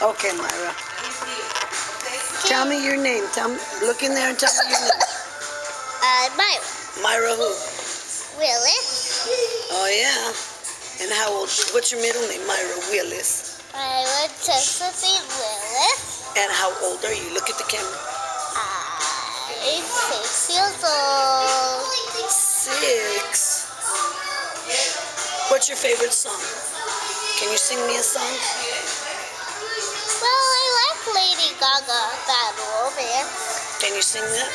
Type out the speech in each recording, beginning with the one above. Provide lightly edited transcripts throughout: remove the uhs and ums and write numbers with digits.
Okay, Myra. Tell me your name. Look in there and tell me your name. Myra. Myra who? Willis. Oh, yeah. And how old? What's your middle name? Myra Willis. Myra Josephine Willis. And how old are you? Look at the camera. I'm 6 years old. 6. What's your favorite song? Can you sing me a song? Well, I like Lady Gaga, Bad Romance. Can you sing that?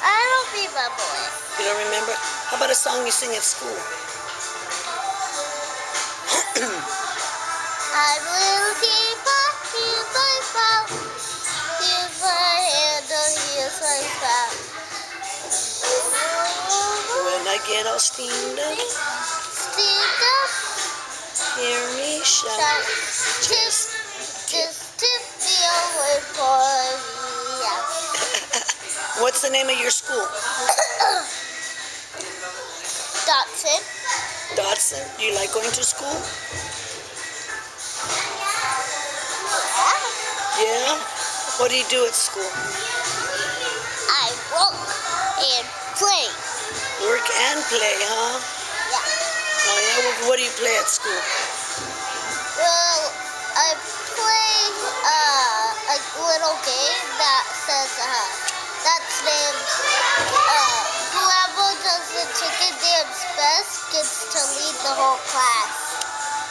I don't remember it. You don't remember? How about a song you sing at school? I will keep on, here's my spout. Here's my handle, here's my spout. When I get all steamed up, hear me shout. Just tip me away for me. What's the name of your school? Dotson. Dotson. Do you like going to school? Yeah? What do you do at school? I work and play. Work and play, huh? Yeah. Oh, yeah? What do you play at school? Well, I play a little game that says, that's named, whoever does the chicken dance best gets to lead the whole class.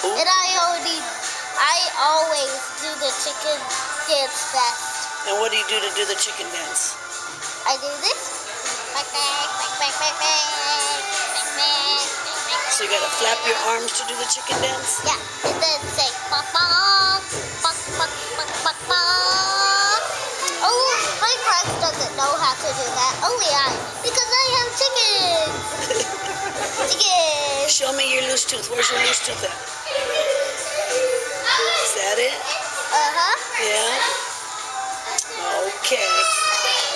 Ooh. And I always do the chicken dance best. And what do you do to do the chicken dance? I do this. So you gotta flap your arms to do the chicken dance? Yeah, and then say bak bak bak bak bak bak bak. Oh, my friend doesn't know how to do that. Only I, because I have chickens. Chickens. Show me your loose tooth. Where's your loose tooth at? Is that it? Yeah. Okay.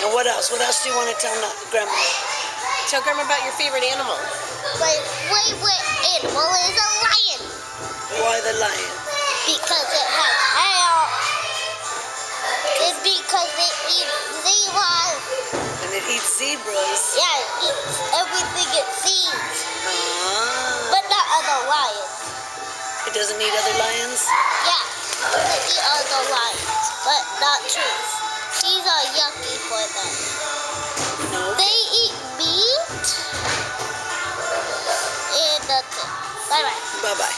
And what else? What else do you want to tell Grandma? Tell Grandma about your favorite animal. My favorite animal is a lion. Why the lion? Because it has hair. And because it eats zebras. And it eats zebras. Yeah, it eats everything it sees. But not other lions. It doesn't eat other lions? Yeah, it eats other lions, but not trees. Trees are yucky for them. No. They eat meat, and that's it. Bye-bye. Bye-bye.